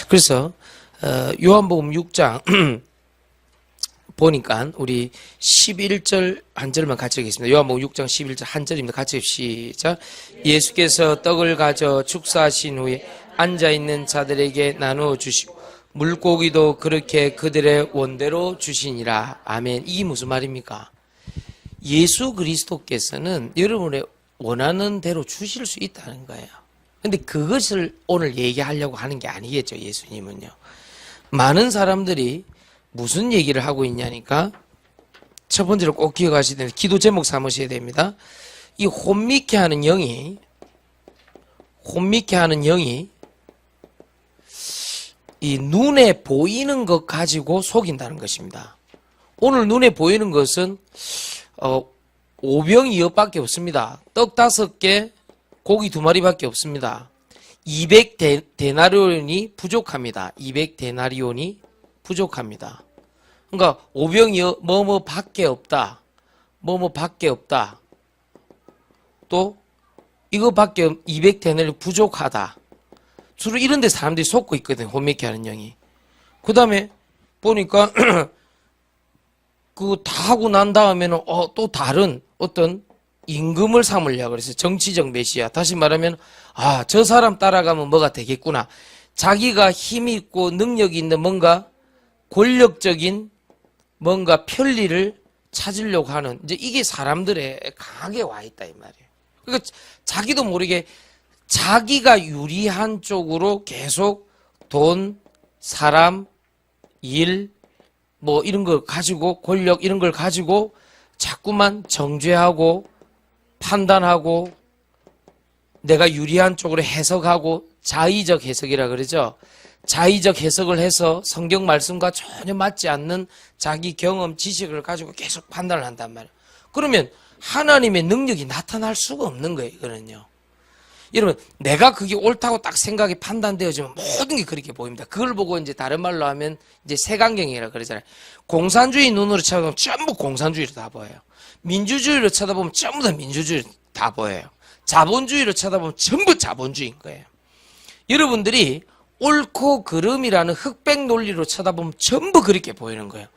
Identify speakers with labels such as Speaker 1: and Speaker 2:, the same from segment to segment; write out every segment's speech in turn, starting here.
Speaker 1: 그래서 요한복음 6장 보니까 우리 11절 한 절만 같이 읽겠습니다. 요한복음 6장 11절 한 절입니다. 같이 시작. 예수께서 떡을 가져 축사하신 후에 앉아있는 자들에게 나누어 주시고 물고기도 그렇게 그들의 원대로 주시니라. 아멘. 이게 무슨 말입니까? 예수 그리스도께서는 여러분의 원하는 대로 주실 수 있다는 거예요. 근데 그것을 오늘 얘기하려고 하는 게 아니겠죠, 예수님은요. 많은 사람들이 무슨 얘기를 하고 있냐니까 첫 번째로 꼭 기억하셔야 되는 기도 제목 삼으셔야 됩니다. 이 혼미케 하는 영이 이 눈에 보이는 것 가지고 속인다는 것입니다. 오늘 눈에 보이는 것은 오병이어밖에 없습니다. 떡 5개, 고기 2마리밖에 없습니다. 200데나리온이 부족합니다. 200데나리온이 부족합니다. 그러니까 오병이어 뭐뭐밖에 없다. 뭐뭐밖에 없다. 또 이거밖에 200데나리온 부족하다. 주로 이런 데 사람들이 속고 있거든요. 혼미케 하는 영이. 그 다음에 보니까 그거 다 하고 난 다음에는 또 다른 어떤 임금을 삼으려고 그랬어요. 정치적 메시아. 다시 말하면 저 사람 따라가면 뭐가 되겠구나. 자기가 힘이 있고 능력이 있는 뭔가 권력적인 뭔가 편리를 찾으려고 하는 이제 이게 사람들의 강하게 와 있다 이 말이에요. 그러니까 자기도 모르게 자기가 유리한 쪽으로 계속 돈, 사람, 일, 뭐 이런 걸 가지고 권력 이런 걸 가지고 자꾸만 정죄하고 판단하고 내가 유리한 쪽으로 해석하고 자의적 해석이라 그러죠. 자의적 해석을 해서 성경 말씀과 전혀 맞지 않는 자기 경험, 지식을 가지고 계속 판단을 한단 말이에요. 그러면 하나님의 능력이 나타날 수가 없는 거예요, 이거는요. 여러분, 내가 그게 옳다고 딱 생각이 판단되어지면 모든 게 그렇게 보입니다. 그걸 보고 이제 다른 말로 하면 이제 색안경이라 그러잖아요. 공산주의 눈으로 쳐다보면 전부 공산주의로 다 보여요. 민주주의로 쳐다보면 전부 다 민주주의로 다 보여요. 자본주의로 쳐다보면 전부 자본주의인 거예요. 여러분들이 옳고 그름이라는 흑백 논리로 쳐다보면 전부 그렇게 보이는 거예요.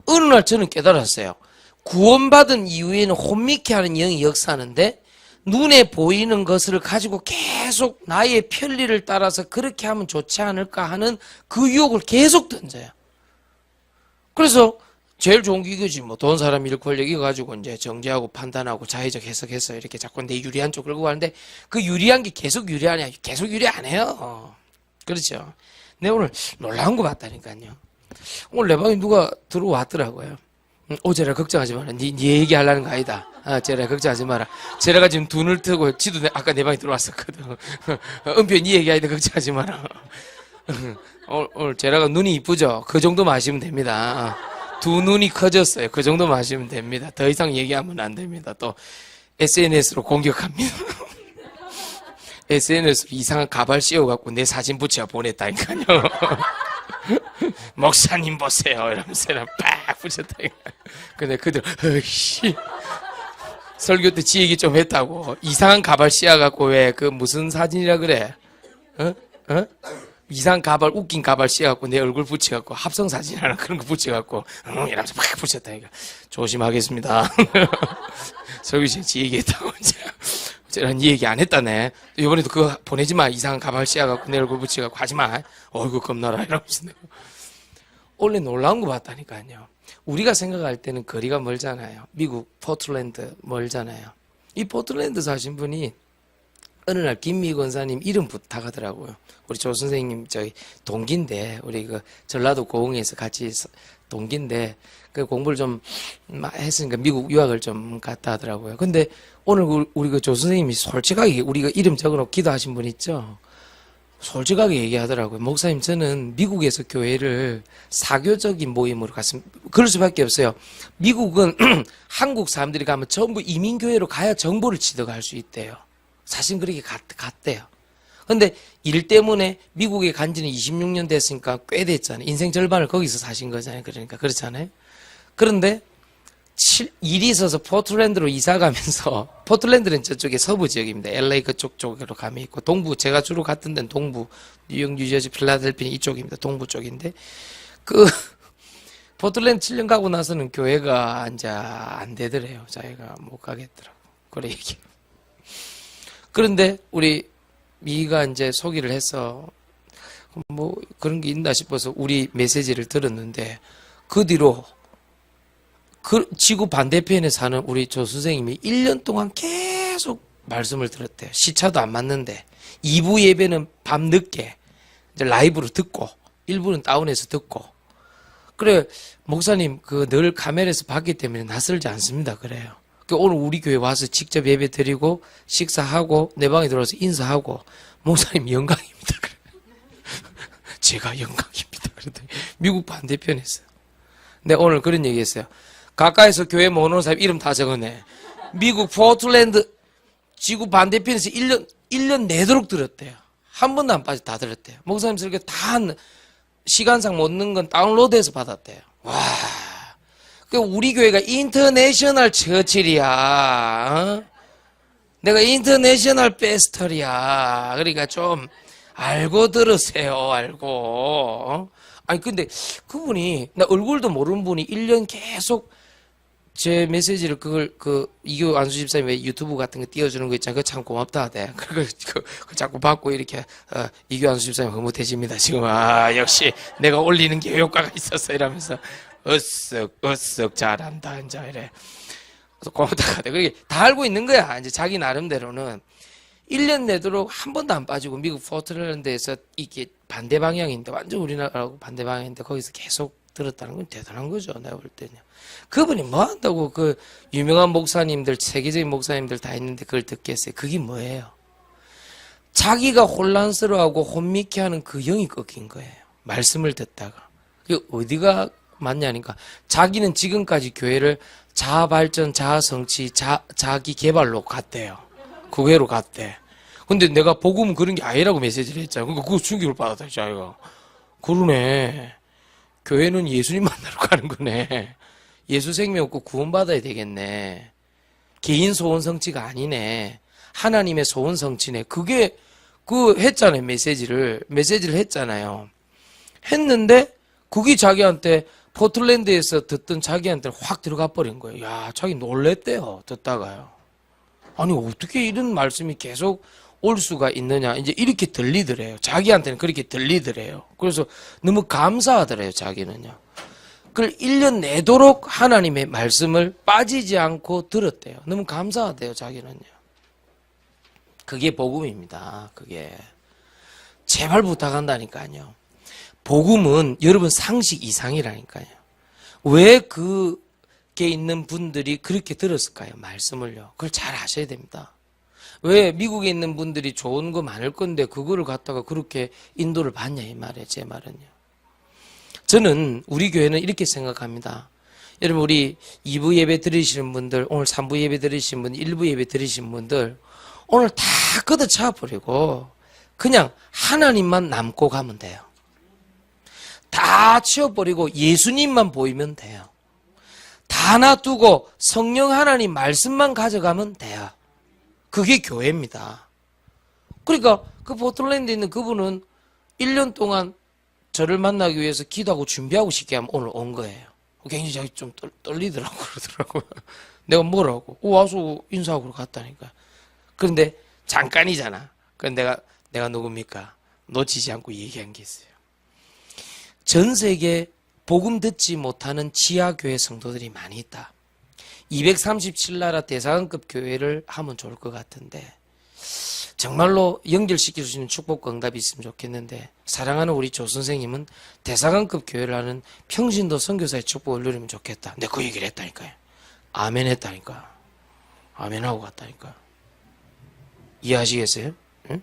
Speaker 1: 어느 날 저는 깨달았어요. 구원받은 이후에는 혼미케 하는 영이 역사하는데 눈에 보이는 것을 가지고 계속 나의 편리를 따라서 그렇게 하면 좋지 않을까 하는 그 유혹을 계속 던져요. 그래서 제일 좋은 게 이거지. 뭐 돈, 사람, 일, 권력 이거 가지고 이제 정죄하고 판단하고 자의적 해석해서 이렇게 자꾸 내 유리한 쪽 끌고 가는데 그 유리한 게 계속 유리하냐? 계속 유리 안 해요. 그렇죠. 내가 오늘 놀라운 거 봤다니까요. 오늘 내 방에 누가 들어왔더라고요. 쟤라 걱정하지 마라. 네 얘기하려는 거 아니다. 쟤라 걱정하지 마라. 쟤라가 지금 눈을 뜨고 지도 아까 내 방에 들어왔었거든. 은표 네 얘기하는데 걱정하지 마라. 오늘 쟤라가 눈이 이쁘죠? 그 정도만 하시면 됩니다. 두 눈이 커졌어요. 그 정도만 하시면 됩니다. 더 이상 얘기하면 안 됩니다. 또 SNS로 공격합니다. SNS로 이상한 가발 씌워갖고 내 사진 붙여 보냈다니까요. 목사님 보세요. 이러면서 빡 붙였다니까. 근데 그들 으이씨 설교 때 지 얘기 좀 했다고. 이상한 가발 씌워갖고 왜 그 무슨 사진이라 그래? 이상한 가발, 웃긴 가발 씌워갖고 내 얼굴 붙여갖고 합성 사진 하나 그런 거 붙여갖고 이러면서 막 붙였다니까. 조심하겠습니다. 설교 씨 지 얘기했다고. 제가 이 얘기 안 했다네. 이번에도 그거 보내지 마. 이상한 가발 씌워갖고 내 얼굴 붙여갖고 하지 마. 어이구 겁나라 이러면서 내가. 원래 놀라운 거 봤다니까요. 우리가 생각할 때는 거리가 멀잖아요. 미국 포틀랜드 멀잖아요. 이 포틀랜드 사신 분이 어느 날 김미 권사님 이름 부탁하더라고요. 우리 조 선생님 저희 동기인데 우리 그 전라도 고흥에서 같이 동기인데 그 공부를 좀 했으니까 미국 유학을 좀 갔다 하더라고요. 근데 오늘 우리 그 조 선생님이 솔직하게 우리가 이름 적어놓고 기도하신 분 있죠. 솔직하게 얘기하더라고요. 목사님 저는 미국에서 교회를 사교적인 모임으로 갔습니다. 그럴 수밖에 없어요. 미국은 한국 사람들이 가면 전부 이민교회로 가야 정보를 취득할 수 있대요. 사실 그렇게 갔대요. 근데 일 때문에 미국에 간 지는 26년 됐으니까 꽤 됐잖아요. 인생 절반을 거기서 사신 거잖아요. 그러니까 그렇잖아요. 그런데 일이 있어서 포틀랜드로 이사 가면서, 포틀랜드는 저쪽에 서부 지역입니다. LA 그쪽 쪽으로 가면 있고, 동부, 제가 주로 갔던 데는 동부, 뉴욕, 뉴저지, 필라델피아 이쪽입니다. 동부 쪽인데, 포틀랜드 7년 가고 나서는 교회가 이제 안 되더래요. 자기가 못 가겠더라고. 그래 얘기. 그런데 우리 미가 이제 소개를 해서 뭐 그런 게 있나 싶어서 우리 메시지를 들었는데 그 뒤로 그 지구 반대편에 사는 우리 조 선생님이 1년 동안 계속 말씀을 들었대요. 시차도 안 맞는데 2부 예배는 밤늦게 이제 라이브로 듣고 1부는 다운해서 듣고 그래 목사님 그 늘 카메라에서 봤기 때문에 낯설지 않습니다. 그래요. 오늘 우리 교회 와서 직접 예배 드리고 식사하고 내 방에 들어와서 인사하고 목사님 영광입니다. 그래. 제가 영광입니다. 그랬더니 미국 반대편에서 내가 오늘 그런 얘기했어요. 가까이서 교회 못 오는 사람 이름 다 적어내. 미국 포틀랜드 지구 반대편에서 1년 내도록 들었대요. 한 번도 안 빠져 다 들었대요. 목사님 설교 다 시간상 못 넣은 건 다운로드해서 받았대요. 와. 우리 교회가 인터내셔널 처칠이야. 어? 내가 인터내셔널 페스터리야. 그러니까 좀 알고 들으세요. 알고. 어? 아니 근데 그분이 나 얼굴도 모르는 분이 1년 계속 제 메시지를 이교 안수 집사님 왜 유튜브 같은 거 띄워주는 거 있잖아요. 그거 참 고맙다 하대. 그거 자꾸 받고 이렇게 이교 안수 집사님 흐뭇해집니다. 지금 역시 내가 올리는 게 효과가 있었어 이러면서 으쓱 잘한다 이제 이래. 그래서 고맙다 하대. 그게 다 알고 있는 거야. 이제 자기 나름대로는 1년 내도록 한 번도 안 빠지고 미국 포틀랜드에서 이게 반대 방향인데 완전 우리나라하고 반대 방향인데 거기서 계속 들었다는 건 대단한 거죠. 내가 볼 때는. 그분이 뭐 한다고 그 유명한 목사님들, 세계적인 목사님들 다 있는데 그걸 듣겠어요. 그게 뭐예요? 자기가 혼란스러워하고 혼미케 하는 그 영이 꺾인 거예요. 말씀을 듣다가. 그게 어디가 맞냐니까. 자기는 지금까지 교회를 자아발전, 자아성취, 자기 개발로 갔대요. 그 회로 갔대. 근데 내가 복음은 그런 게 아니라고 메시지를 했잖아. 그러니까 그거 충격을 받았다, 자기가. 그러네. 교회는 예수님 만나러 가는 거네. 예수 생명 없고 구원받아야 되겠네. 개인 소원 성취가 아니네. 하나님의 소원 성취네. 그게, 했잖아요, 메시지를 했잖아요. 했는데, 그게 자기한테, 포틀랜드에서 듣던 자기한테 확 들어가 버린 거예요. 야, 자기 놀랬대요, 듣다가요. 아니, 어떻게 이런 말씀이 계속 올 수가 있느냐. 이제 이렇게 들리더래요. 자기한테는 그렇게 들리더래요. 그래서 너무 감사하더래요, 자기는요. 그걸 1년 내도록 하나님의 말씀을 빠지지 않고 들었대요. 너무 감사하대요, 자기는요. 그게 복음입니다. 그게. 제발 부탁한다니까요. 복음은 여러분 상식 이상이라니까요. 왜 그게 있는 분들이 그렇게 들었을까요? 말씀을요. 그걸 잘 아셔야 됩니다. 왜 미국에 있는 분들이 좋은 거 많을 건데 그거를 갖다가 그렇게 인도를 받냐 이 말이에요. 제 말은요. 저는 우리 교회는 이렇게 생각합니다. 여러분 우리 2부 예배 들으시는 분들, 오늘 3부 예배 들으시는 분들, 1부 예배 들으시는 분들 오늘 다 걷어차버리고 그냥 하나님만 남고 가면 돼요. 다 치워버리고 예수님만 보이면 돼요. 다 놔두고 성령 하나님 말씀만 가져가면 돼요. 그게 교회입니다. 그러니까 그 포틀랜드에 있는 그분은 1년 동안 저를 만나기 위해서 기도하고 준비하고 싶게 하면 오늘 온 거예요. 굉장히 자기 좀 떨리더라고 그러더라고요. 내가 뭐라고? 와서 인사하고 갔다니까. 그런데 잠깐이잖아. 그런데 내가 누굽니까? 놓치지 않고 얘기한 게 있어요. 전 세계 복음 듣지 못하는 지하교회 성도들이 많이 있다. 237나라 대사관급 교회를 하면 좋을 것 같은데 정말로 연결시킬 수 있는 축복과 응답이 있으면 좋겠는데 사랑하는 우리 조 선생님은 대사관급 교회를 하는 평신도 선교사의 축복을 누리면 좋겠다. 근데 그 얘기를 했다니까요. 아멘 했다니까. 아멘 하고 갔다니까. 이해하시겠어요? 응?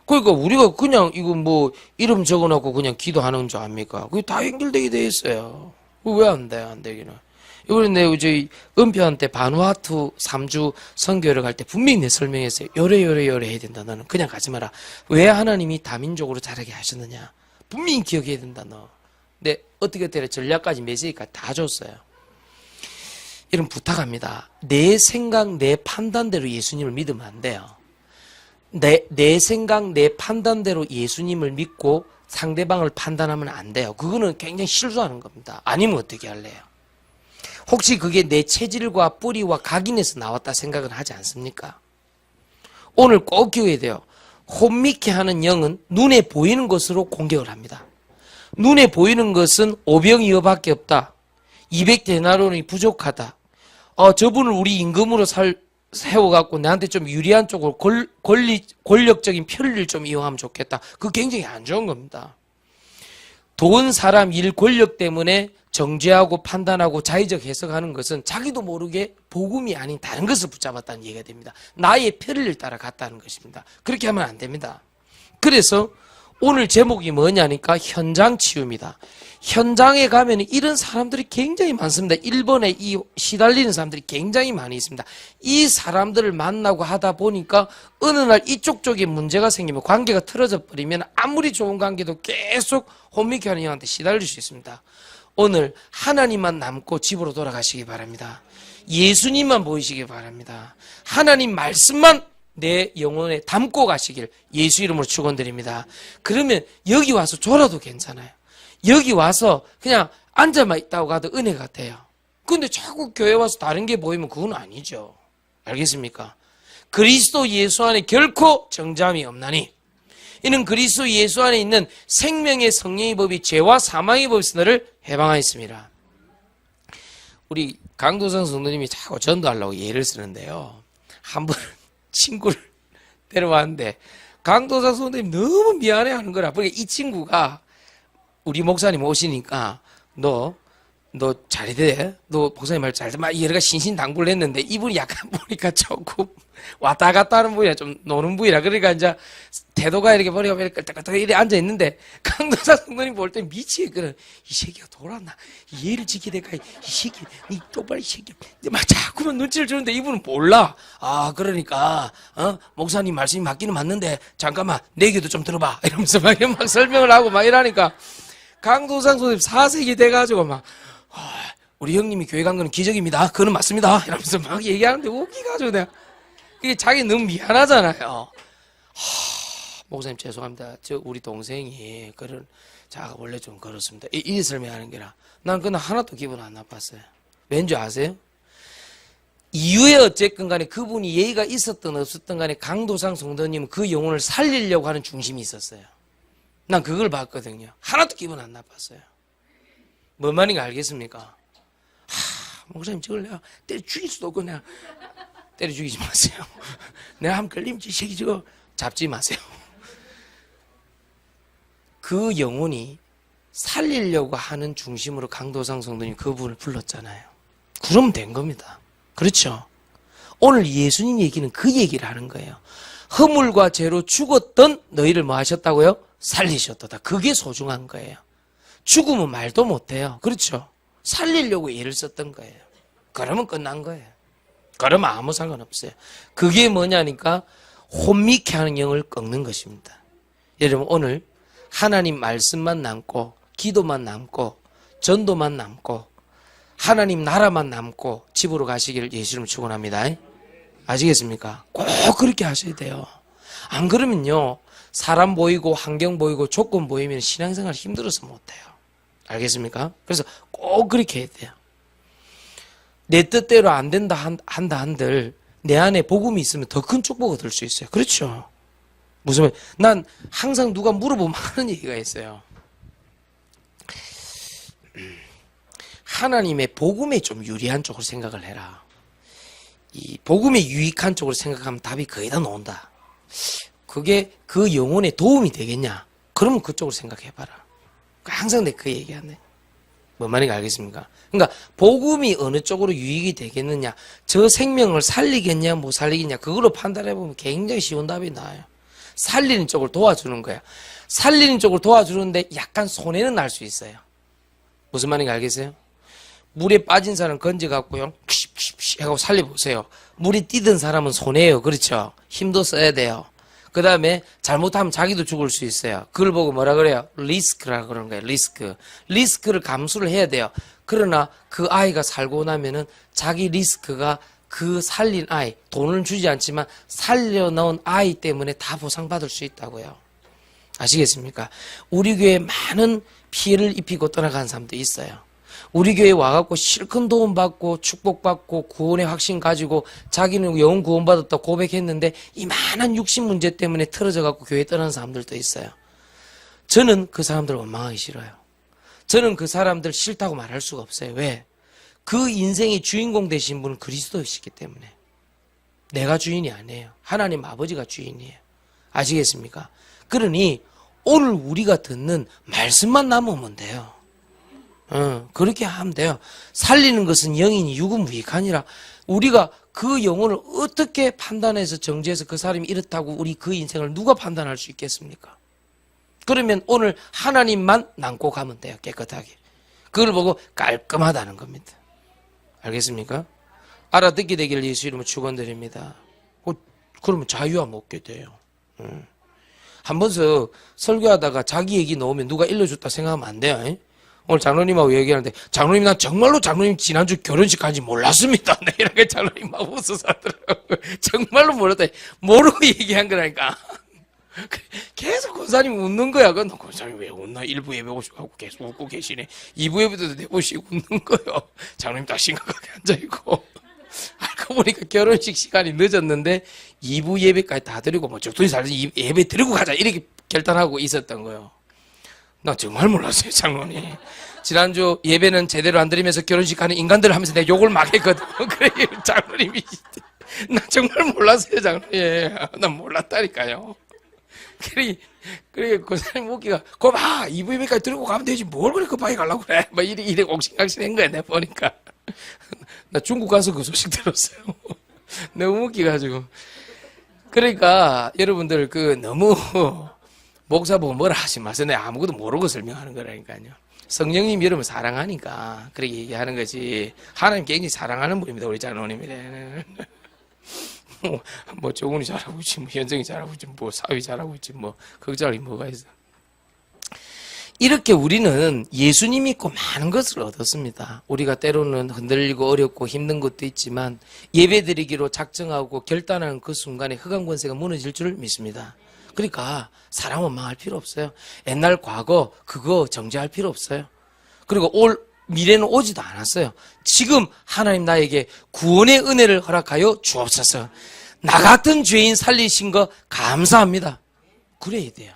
Speaker 1: 그러니까 우리가 그냥 이거 뭐 이름 적어놓고 그냥 기도하는 줄 압니까? 그게 다 연결되게 돼 있어요. 왜 안 돼? 안 되기는. 이번에 내가 저희 은표한테 바누아투 3주 선교를 갈 때 분명히 내 설명했어요. 요래 해야 된다. 너는 그냥 가지 마라. 왜 하나님이 다민족으로 자라게 하셨느냐. 분명히 기억해야 된다. 너. 근데 어떻게 전략까지 메시지까지 다 줬어요. 이런 부탁합니다. 내 생각, 내 판단대로 예수님을 믿으면 안 돼요. 내 생각, 내 판단대로 예수님을 믿고 상대방을 판단하면 안 돼요. 그거는 굉장히 실수하는 겁니다. 아니면 어떻게 할래요? 혹시 그게 내 체질과 뿌리와 각인에서 나왔다 생각은 하지 않습니까? 오늘 꼭 기억해야 돼요. 혼미케 하는 영은 눈에 보이는 것으로 공격을 합니다. 눈에 보이는 것은 오병이어밖에 없다. 200데나리온이 부족하다. 저분을 우리 임금으로 세워갖고 나한테 좀 유리한 쪽으로 권력적인 편리를 좀 이용하면 좋겠다. 그거 굉장히 안 좋은 겁니다. 돈, 사람, 일, 권력 때문에 정죄하고 판단하고 자의적 해석하는 것은 자기도 모르게 복음이 아닌 다른 것을 붙잡았다는 얘기가 됩니다. 나의 편리를 따라 갔다는 것입니다. 그렇게 하면 안 됩니다. 그래서 오늘 제목이 뭐냐니까 현장 치유입니다. 현장에 가면 이런 사람들이 굉장히 많습니다. 일본에 이 시달리는 사람들이 굉장히 많이 있습니다. 이 사람들을 만나고 하다 보니까 어느 날 이쪽 쪽에 문제가 생기면 관계가 틀어져 버리면 아무리 좋은 관계도 계속 혼미케 하는 영한테 시달릴 수 있습니다. 오늘 하나님만 남고 집으로 돌아가시기 바랍니다. 예수님만 보이시기 바랍니다. 하나님 말씀만 내 영혼에 담고 가시길 예수 이름으로 축원드립니다. 그러면 여기 와서 졸아도 괜찮아요. 여기 와서 그냥 앉아만 있다고 가도 은혜가 돼요. 근데 자꾸 교회 와서 다른 게 보이면 그건 아니죠. 알겠습니까? 그리스도 예수 안에 결코 정잠이 없나니 이는 그리스도 예수 안에 있는 생명의 성령의 법이 죄와 사망의 법에서 너를 해방하였습니다. 우리 강도상 성도님이 자꾸 전도하려고 예를 쓰는데요. 한 번 친구를 데려왔는데 강도상 성도님 너무 미안해하는 거라. 그러니까 이 친구가 우리 목사님 오시니까 너 잘해 돼. 너 목사님 말 잘 돼. 막 여러가 신신당부를 했는데 이분이 약간 보니까 조금 왔다 갔다 하는 분이야. 좀 노는 분이라. 그러니까 이제 태도가 이렇게 머리가 이렇게 끌딱끌딱 이렇게 앉아 있는데 강도사 성도님 볼 때 미치겠거든. 이 새끼가 돌았나? 예를 지키대가 이 새끼, 니 똑바로 이 새끼. 막 자꾸만 눈치를 주는데 이분은 몰라. 그러니까 목사님 말씀이 맞기는 맞는데 잠깐만 내 얘기도 좀 들어봐. 이러면서 막 설명을 하고 막 이러니까 강도상 성도님 4세기 돼가지고 막 우리 형님이 교회 간 거는 기적입니다. 그거는 맞습니다. 이러면서 막 얘기하는데 웃기가지고 내가 그게 자기 너무 미안하잖아요. 목사님 죄송합니다. 우리 동생이 자가 원래 좀 그렇습니다. 이 설명하는 게라. 난 그날 하나도 기분 안 나빴어요. 왠지 아세요? 이후에 어쨌건 간에 그분이 예의가 있었든 없었든 간에 강도상 성도님은 그 영혼을 살리려고 하는 중심이 있었어요. 난 그걸 봤거든요. 하나도 기분 안 나빴어요. 뭔 말인가 알겠습니까? 목사님 저걸 내가 때려 죽일 수도 없고 내가 때려 죽이지 마세요. 내가 한번 걸리면 이 새끼 저거 잡지 마세요. 그 영혼이 살리려고 하는 중심으로 강도상 성도님 그분을 불렀잖아요. 그러면 된 겁니다. 그렇죠? 오늘 예수님 얘기는 그 얘기를 하는 거예요. 허물과 죄로 죽었던 너희를 뭐 하셨다고요? 살리셨도다. 그게 소중한 거예요. 죽으면 말도 못해요. 그렇죠? 살리려고 애를 썼던 거예요. 그러면 끝난 거예요. 그러면 아무 상관없어요. 그게 뭐냐니까 혼미케 하는 영을 꺾는 것입니다. 여러분 오늘 하나님 말씀만 남고 기도만 남고 전도만 남고 하나님 나라만 남고 집으로 가시기를 예수님을 축원합니다. 아시겠습니까? 꼭 그렇게 하셔야 돼요. 안 그러면요 사람 보이고 환경 보이고 조건 보이면 신앙생활 힘들어서 못해요. 알겠습니까? 그래서 꼭 그렇게 해야 돼요. 내 뜻대로 안 된다 한다 한들 내 안에 복음이 있으면 더 큰 축복을 얻을 수 있어요. 그렇죠? 무슨 말? 난 항상 누가 물어보면 하는 얘기가 있어요. 하나님의 복음에 좀 유리한 쪽으로 생각을 해라. 이 복음에 유익한 쪽으로 생각하면 답이 거의 다 나온다. 그게 그 영혼에 도움이 되겠냐? 그러면 그쪽으로 생각해봐라. 항상 내가 그 얘기하네. 뭔 말인지 알겠습니까? 그러니까 복음이 어느 쪽으로 유익이 되겠느냐, 저 생명을 살리겠냐 못 살리겠냐, 그걸로 판단해보면 굉장히 쉬운 답이 나와요. 살리는 쪽을 도와주는 거야. 살리는 쪽을 도와주는데 약간 손해는 날 수 있어요. 무슨 말인지 알겠어요? 물에 빠진 사람 건져갖고요 하고 살려보세요. 물이 뛰던 사람은 손해예요. 그렇죠? 힘도 써야 돼요. 그 다음에 잘못하면 자기도 죽을 수 있어요. 그걸 보고 뭐라 그래요? 리스크라고 그러는 거예요. 리스크를 감수를 해야 돼요. 그러나 그 아이가 살고 나면은 자기 리스크가 그 살린 아이, 돈을 주지 않지만 살려놓은 아이 때문에 다 보상받을 수 있다고요. 아시겠습니까? 우리 교회에 많은 피해를 입히고 떠나간 사람도 있어요. 우리 교회에 와갖고 실컷 도움받고 축복받고 구원의 확신 가지고 자기는 영혼 구원받았다 고백했는데 이만한 육신 문제 때문에 틀어져갖고 교회 떠나는 사람들도 있어요. 저는 그 사람들 원망하기 싫어요. 저는 그 사람들 싫다고 말할 수가 없어요. 왜? 그 인생의 주인공 되신 분은 그리스도이시기 때문에. 내가 주인이 아니에요. 하나님 아버지가 주인이에요. 아시겠습니까? 그러니 오늘 우리가 듣는 말씀만 남으면 돼요. 그렇게 하면 돼요. 살리는 것은 영이니 육은 무익하니라. 우리가 그 영혼을 어떻게 판단해서 정죄해서 그 사람이 이렇다고 우리 그 인생을 누가 판단할 수 있겠습니까? 그러면 오늘 하나님만 남고 가면 돼요. 깨끗하게. 그걸 보고 깔끔하다는 겁니다. 알겠습니까? 알아듣게 되기를 예수 이름으로 축원드립니다. 그러면 자유함 얻게 돼요. 한 번씩 설교하다가 자기 얘기 나오면 누가 일러줬다 생각하면 안 돼요. 오늘 장로님하고 얘기하는데 장로님 난 정말로 장로님 지난주 결혼식 간지 몰랐습니다. 네, 이렇게 장로님하고 웃어서 하더라고요. 정말로 몰랐다. 모르고 얘기한 거라니까. 계속 권사님 웃는 거야. 그 권사님 왜 웃나? 1부 예배 오시고 계속 웃고 계시네. 2부 예배도 내보시고 웃는 거예요. 장로님 딱 심각하게 앉아있고. 알고 보니까 결혼식 시간이 늦었는데 2부 예배까지 다 드리고 뭐 적당히 살아서 예배 드리고 가자 이렇게 결단하고 있었던 거예요. 나 정말 몰랐어요, 장로님. 지난주 예배는 제대로 안 드리면서 결혼식 하는 인간들 하면서 내가 욕을 막 했거든. 그래, 장로님이. 나 정말 몰랐어요, 장로님. 난 몰랐다니까요. 그래, 그 사람이 웃기가, 그거 봐! 2부 예배까지 들고 가면 되지. 뭘 그래, 급하게 가려고 그래. 막 이래 옥신각신 한 거야, 내가 보니까. 나 중국 가서 그 소식 들었어요. 너무 웃기가지고. 그러니까, 여러분들, 너무, 목사 보고 뭐라 하지 마세요. 내가 아무것도 모르고 설명하는 거라니까요. 성령님 여러분 사랑하니까 그렇게 얘기하는 거지. 하나님 굉장히 사랑하는 분입니다. 우리 장로님이래. 뭐 조군이 잘하고 있지, 뭐 현정이 잘하고 있지, 뭐 사위 잘하고 있지, 뭐 걱정할 게 뭐가 있어. 이렇게 우리는 예수님 믿고 많은 것을 얻었습니다. 우리가 때로는 흔들리고 어렵고 힘든 것도 있지만 예배드리기로 작정하고 결단하는 그 순간에 흑암 권세가 무너질 줄 믿습니다. 그러니까 사람 원망할 필요 없어요. 옛날 과거 그거 정죄할 필요 없어요. 그리고 미래는 오지도 않았어요. 지금 하나님 나에게 구원의 은혜를 허락하여 주옵소서. 나 같은 죄인 살리신 거 감사합니다. 그래야 돼요.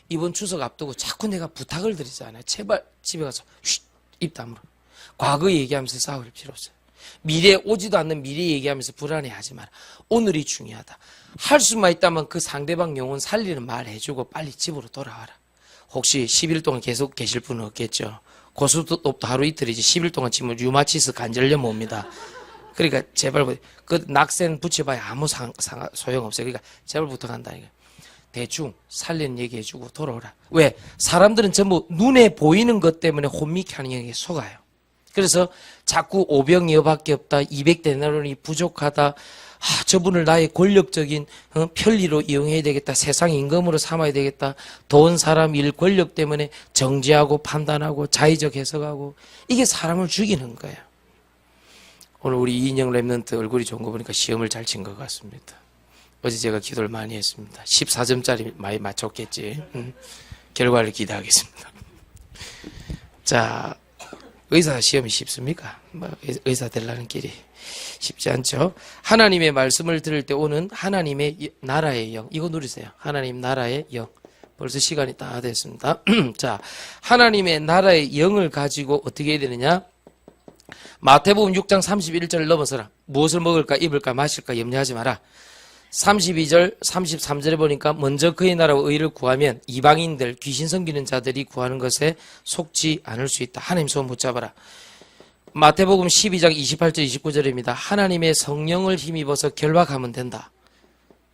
Speaker 1: 이번 추석 앞두고 자꾸 내가 부탁을 드리잖아요. 제발 집에 가서 입 다물어. 과거 얘기하면서 싸울 필요 없어요. 미래 오지도 않는 미래 얘기하면서 불안해하지 마라. 오늘이 중요하다. 할 수만 있다면 그 상대방 영혼 살리는 말 해주고 빨리 집으로 돌아와라. 혹시 10일 동안 계속 계실 분은 없겠죠. 고수톱도 하루 이틀이지 10일 동안 치면 류마티스 관절염 옵니다. 그러니까 제발 그 낙센 붙여봐야 아무 소용없어요. 그러니까 제발 부탁한다. 대충 살리는 얘기해주고 돌아오라. 왜? 사람들은 전부 눈에 보이는 것 때문에 혼미케 하는 영역에 속아요. 그래서 자꾸 오병이어밖에 없다. 200데나리온이 부족하다. 저분을 나의 권력적인 편리로 이용해야 되겠다. 세상 임금으로 삼아야 되겠다. 돈, 사람, 일, 권력 때문에 정죄하고 판단하고 자의적 해석하고 이게 사람을 죽이는 거예요. 오늘 우리 이인영 랩런트 얼굴이 좋은 거 보니까 시험을 잘 친 것 같습니다. 어제 제가 기도를 많이 했습니다. 14점짜리 많이 맞췄겠지. 결과를 기대하겠습니다. 자, 의사 시험이 쉽습니까? 의사 되려는 길이 쉽지 않죠. 하나님의 말씀을 들을 때 오는 하나님의 나라의 영, 이거 누리세요. 하나님 나라의 영. 벌써 시간이 다 됐습니다. 자, 하나님의 나라의 영을 가지고 어떻게 해야 되느냐? 마태복음 6장 31절을 넘어서라. 무엇을 먹을까 입을까 마실까 염려하지 마라. 32절 33절에 보니까 먼저 그의 나라와 의를 구하면 이방인들 귀신 섬기는 자들이 구하는 것에 속지 않을 수 있다. 하나님 손 붙잡아라. 마태복음 12장 28절 29절입니다. 하나님의 성령을 힘입어서 결박하면 된다.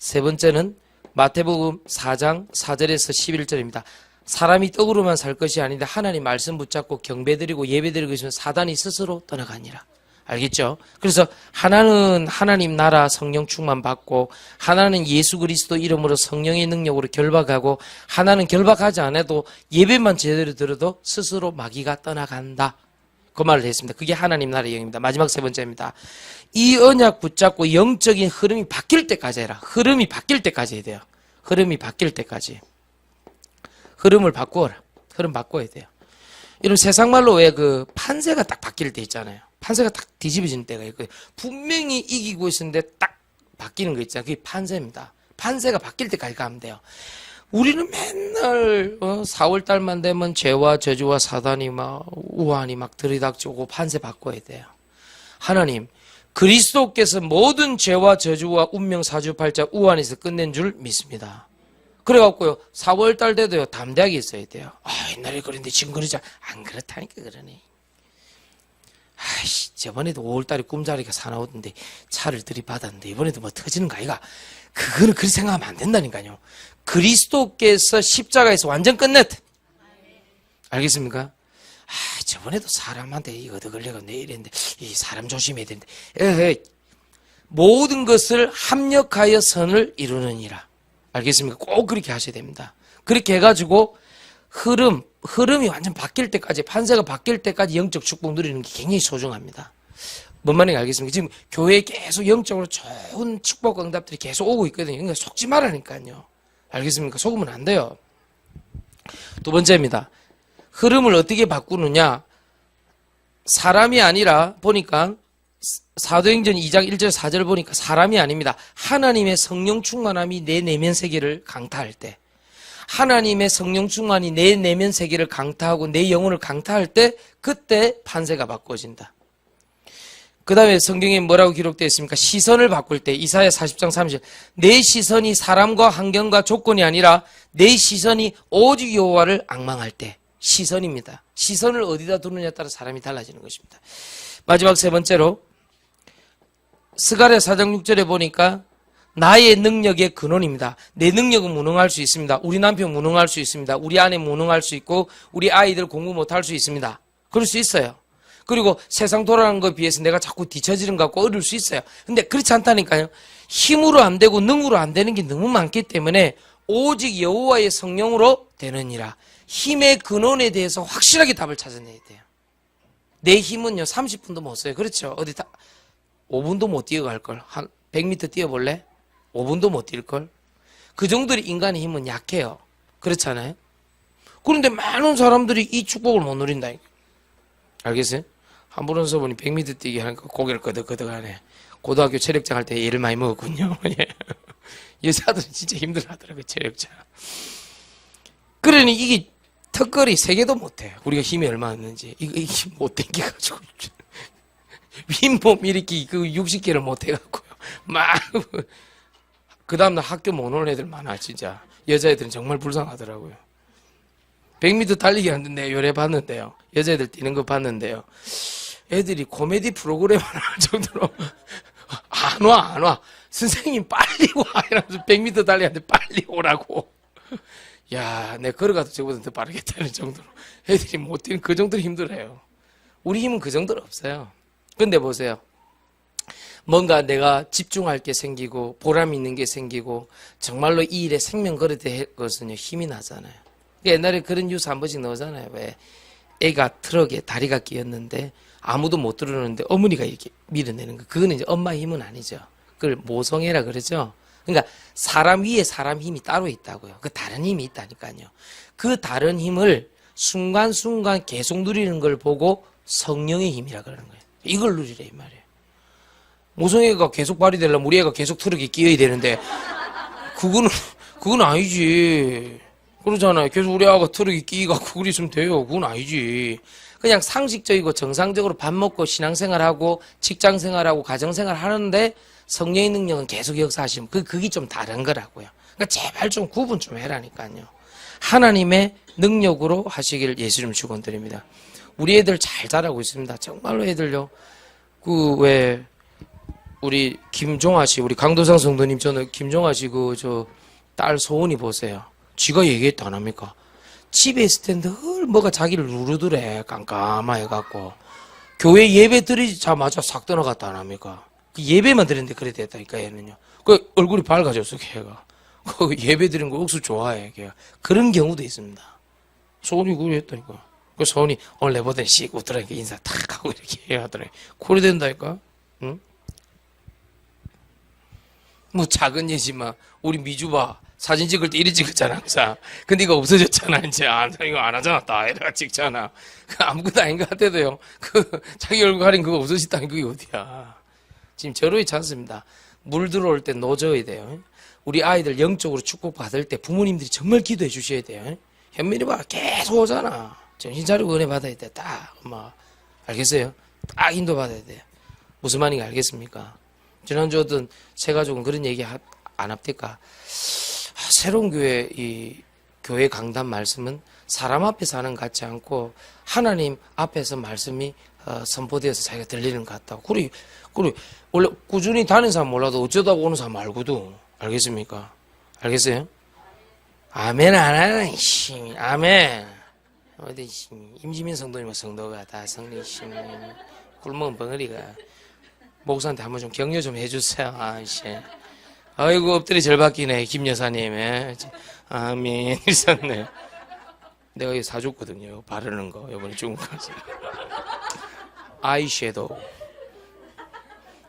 Speaker 1: 세 번째는 마태복음 4장 4절에서 11절입니다. 사람이 떡으로만 살 것이 아닌데 하나님 말씀 붙잡고 경배드리고 예배드리고 있으면 사단이 스스로 떠나가니라. 알겠죠? 그래서 하나는 하나님 나라 성령 충만 받고, 하나는 예수 그리스도 이름으로 성령의 능력으로 결박하고, 하나는 결박하지 않아도 예배만 제대로 들어도 스스로 마귀가 떠나간다. 그 말을 했습니다. 그게 하나님 나라의 영입니다. 마지막 세 번째입니다. 이 언약 붙잡고 영적인 흐름이 바뀔 때까지 해라. 흐름이 바뀔 때까지 해야 돼요. 흐름이 바뀔 때까지. 흐름을 바꾸어라. 흐름 바꿔야 돼요. 이런 세상 말로 왜 그 판세가 딱 바뀔 때 있잖아요. 판세가 딱 뒤집어지는 때가 있고, 분명히 이기고 있었는데 딱 바뀌는 거 있잖아요. 그게 판세입니다. 판세가 바뀔 때까지 가면 돼요. 우리는 맨날 4월달만 되면 죄와 저주와 사단이 막 우환이 막 들이닥치고 판세 바꿔야 돼요. 하나님, 그리스도께서 모든 죄와 저주와 운명 사주팔자 우환에서 끝낸 줄 믿습니다. 그래갖고요, 4월달 돼도요, 담대하게 있어야 돼요. 옛날에 그랬는데 지금 그러자. 안 그렇다니까 그러네. 저번에도 5월달에 꿈자리가 사나우던데 차를 들이받았는데 이번에도 뭐 터지는 거 아이가? 그거는 그렇게 생각하면 안 된다니까요. 그리스도께서 십자가에서 완전 끝냈다. 알겠습니까? 저번에도 사람한테 이거 얻어 걸려가 내일인데 이 사람 조심해야 되는데 모든 것을 합력하여 선을 이루느니라. 알겠습니까? 꼭 그렇게 하셔야 됩니다. 그렇게 해가지고 흐름이 완전 바뀔 때까지, 판세가 바뀔 때까지 영적 축복 누리는 게 굉장히 소중합니다. 뭔 말인지 알겠습니까? 지금 교회에 계속 영적으로 좋은 축복 응답들이 계속 오고 있거든요. 그러니까 속지 말라니까요. 알겠습니까? 속으면 안 돼요. 두 번째입니다. 흐름을 어떻게 바꾸느냐? 사람이 아니라 보니까 사도행전 2장 1절 4절 보니까 사람이 아닙니다. 하나님의 성령 충만함이 내 내면 세계를 강타할 때, 하나님의 성령 충만이 내 내면 세계를 강타하고 내 영혼을 강타할 때, 그때 판세가 바꿔진다. 그 다음에 성경에 뭐라고 기록되어 있습니까? 시선을 바꿀 때, 이사야 40장 30절, 내 시선이 사람과 환경과 조건이 아니라 내 시선이 오직 여호와를 앙망할 때, 시선입니다. 시선을 어디다 두느냐에 따라 사람이 달라지는 것입니다. 마지막 세 번째로 스가랴 4장 6절에 보니까 나의 능력의 근원입니다. 내 능력은 무능할 수 있습니다. 우리 남편 무능할 수 있습니다. 우리 아내 무능할 수 있고 우리 아이들 공부 못할 수 있습니다. 그럴 수 있어요. 그리고 세상 돌아가는 것에 비해서 내가 자꾸 뒤처지는 것 같고 어려울 수 있어요. 근데 그렇지 않다니까요. 힘으로 안 되고 능으로 안 되는 게 너무 많기 때문에 오직 여호와의 성령으로 되느니라. 힘의 근원에 대해서 확실하게 답을 찾아내야 돼요. 내 힘은요 30분도 못 써요. 그렇죠? 어디 다 5분도 못 뛰어갈걸. 한 100m 뛰어볼래? 5분도 못 뛸걸. 그 정도로 인간의 힘은 약해요. 그렇잖아요? 그런데 많은 사람들이 이 축복을 못 누린다. 알겠어요? 한 분 원서분이 100m 뛰기 하니까 고개를 끄덕끄덕하네. 고등학교 체력장 할 때 예를 많이 먹었군요. 여자들은 진짜 힘들어하더라고요. 체력장. 그러니 이게 턱걸이 3개도 못해. 우리가 힘이 얼마나 있는지. 이게 못 땡겨가지고. 윗몸 일으키기 그 60개를 못 해갖고요. 막, 그 다음날 학교 못 오는 애들 많아, 진짜. 여자애들은 정말 불쌍하더라고요. 100m 달리기 하는데 요래 봤는데요. 여자애들 뛰는 거 봤는데요. 애들이 코미디 프로그램 하나 할 정도로 안 와. 선생님 빨리 와. 이러면서 100m 달리기하는데 빨리 오라고. 야, 내가 걸어가도 저보다 더 빠르겠다는 정도로 애들이 못 뛰는 그 정도로 힘들어요. 우리 힘은 그 정도로 없어요. 근데 보세요. 뭔가 내가 집중할 게 생기고 보람 있는 게 생기고 정말로 이 일에 생명 걸어야 될 것은요 힘이 나잖아요. 옛날에 그런 뉴스 한 번씩 나오잖아요. 왜 애가 트럭에 다리가 끼었는데 아무도 못 들어오는데 어머니가 이렇게 밀어내는 거. 그거는 이제 엄마의 힘은 아니죠. 그걸 모성애라 그러죠. 그러니까 사람 위에 사람 힘이 따로 있다고요. 그 다른 힘이 있다니까요. 그 다른 힘을 순간순간 계속 누리는 걸 보고 성령의 힘이라 그러는 거예요. 이걸 누리래 이 말이에요. 모성애가 계속 발휘되려면 우리 애가 계속 트럭에 끼어야 되는데 그건 아니지. 그러잖아요. 계속 우리 아가 트럭에 끼어갖고 그랬으면 돼요. 그건 아니지. 그냥 상식적이고 정상적으로 밥 먹고 신앙생활하고 직장생활하고 가정생활 하는데 성령의 능력은 계속 역사하시면 그게 좀 다른 거라고요. 그러니까 제발 좀 구분 좀 해라니까요. 하나님의 능력으로 하시길 예수님 축원드립니다. 우리 애들 잘 자라고 있습니다. 정말로 애들요. 우리 김종아 씨, 우리 강도상 성도님, 저는 김종아 씨 딸 소은이 보세요. 지가 얘기했다 안 합니까? 집에 있을 때 늘 뭐가 자기를 누르더래. 깜깜해 갖고. 교회 예배 드리자마자 싹 떠나갔다 안 합니까? 그 예배만 드렸는데 그래 됐다니까 얘는요. 그 얼굴이 밝아졌어 걔가. 그 예배 드리는 거 억수 좋아해 걔가. 그런 경우도 있습니다. 소원이 그래 했다니까. 그 소원이 오늘 내보더니 씩 웃더라니까 인사 탁 하고 이렇게 하더라니까. 그래 된다니까. 응? 뭐 작은 예지만 우리 미주봐 사진 찍을 때 이리 찍었잖아 항상. 근데 이거 없어졌잖아 이제. 이거 안 하잖아. 다 이래가 찍잖아. 그 아무것도 아닌 것 같아도요. 그 자기 얼굴 가린 그거 없어졌다는 그게 어디야. 지금 저러지 않습니다. 물 들어올 때 노져야 돼요. 우리 아이들 영적으로 축복받을 때 부모님들이 정말 기도해 주셔야 돼요. 현민이 봐 계속 오잖아. 정신 차리고 은혜 받아야 돼. 딱 엄마 알겠어요? 딱 인도 받아야 돼. 무슨 말인지 알겠습니까? 지난주 어떤 새 가족은 그런 얘기 안 합니까? 새로운 교회 이 교회 강단 말씀은 사람 앞에서 하는 것 같지 않고 하나님 앞에서 말씀이 선포되어서 자기가 들리는 것 같다고. 그래 원래 꾸준히 다니는 사람 몰라도 어쩌다 오는 사람 알고도. 알겠습니까? 알겠어요? 아멘 안 하는 씨 아멘. 어디 임지민 성도님 성도가 다 성리 씨 굶은 벙어리가 목사한테 한번 좀 격려 좀 해주세요. 아이씨. 아이고 엎드리 절박기네 김 여사님. 아멘. 있었네. 내가 이거 사줬거든요. 바르는 거 이번에 중국 가서. 아이섀도우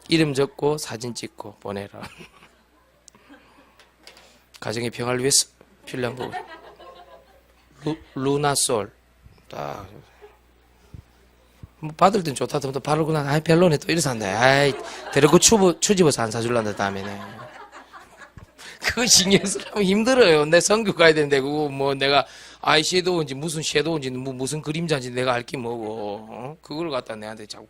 Speaker 1: 이름 적고 사진 찍고 보내라. 가정의 평화를 위해서 필요한 부분. 루나솔 딱 뭐 받을 땐 좋다 또 바르고 나 아이 별로네 또 이래서 한다. 아이 데리고 추집어서 안 사줄란다 다음에네. 그거 신경 쓰려면 힘들어요. 내 성교 가야 되는데 그거 뭐 내가 아이섀도우인지 무슨 섀도우인지 무슨 그림자인지 내가 알기 뭐고 그걸 갖다 내한테 자꾸.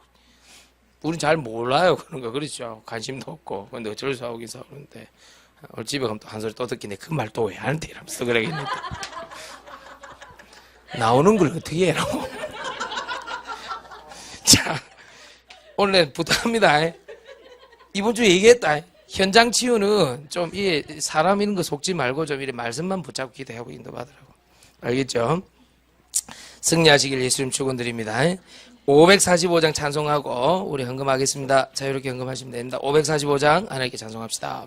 Speaker 1: 우린 잘 몰라요 그런 거. 그렇죠. 관심도 없고. 근데 어쩔 수 없긴 싸우는데 오늘 집에 가면 또 한 소리 또 듣기네. 그 말 또 왜 하는데 이러면서 그러겠는데 나오는 걸 어떻게 해라고. 자 오늘 부탁합니다. 이번 주에 얘기했다. 현장 치유는 좀 이 사람 이런 거 속지 말고 좀 이렇게 말씀만 붙잡고 기도하고 인도받으라고. 알겠죠? 승리하시길 예수님 축원드립니다. 545장 찬송하고 우리 헌금하겠습니다. 자유롭게 헌금하시면 됩니다. 545장 하나님께 찬송합시다.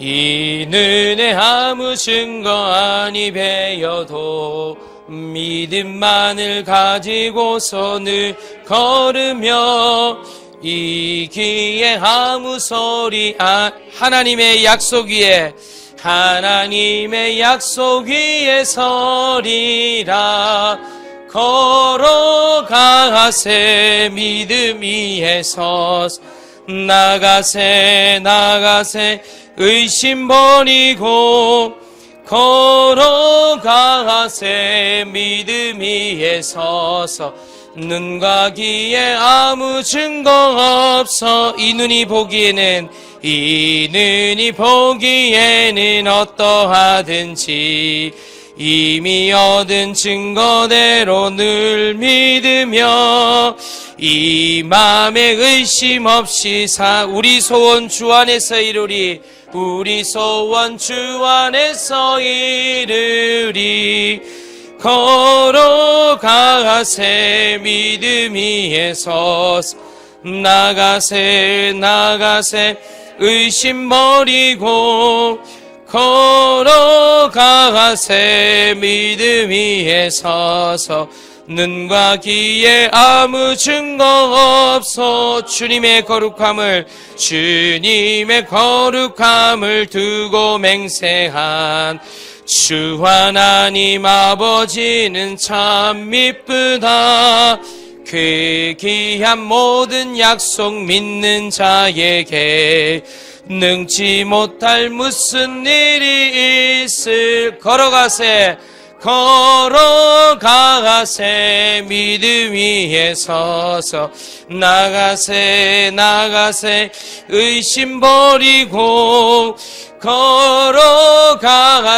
Speaker 1: 이 눈에 아무 증거 아니 배여도 믿음만을 가지고서 늘 걸으며 이 귀에 아무 소리 하나님의 약속 위에 서리라. 걸어가세 믿음 위에 서서 나가세 의심 버리고 걸어가세 믿음 위에 서서 눈과 귀에 아무 증거 없어. 이 눈이 보기에는 어떠하든지 이미 얻은 증거대로 늘 믿으며 이 맘에 의심 없이 우리 소원 주 안에서 이루리. 우리 소원 주 안에서 이루리. 걸어가세 믿음 위에 서서 나가세 의심 버리고 걸어가세 믿음 위에 서서 눈과 귀에 아무 증거 없어. 주님의 거룩함을 두고 맹세한 주 하나님 아버지는 참 미쁘다. 그 귀한 모든 약속 믿는 자에게 능치 못할 무슨 일이 있을. 걸어가세 믿음 위에 서서 나가세 의심 버리고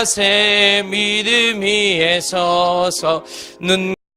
Speaker 1: 걸어가세 믿음 위에 서서 눈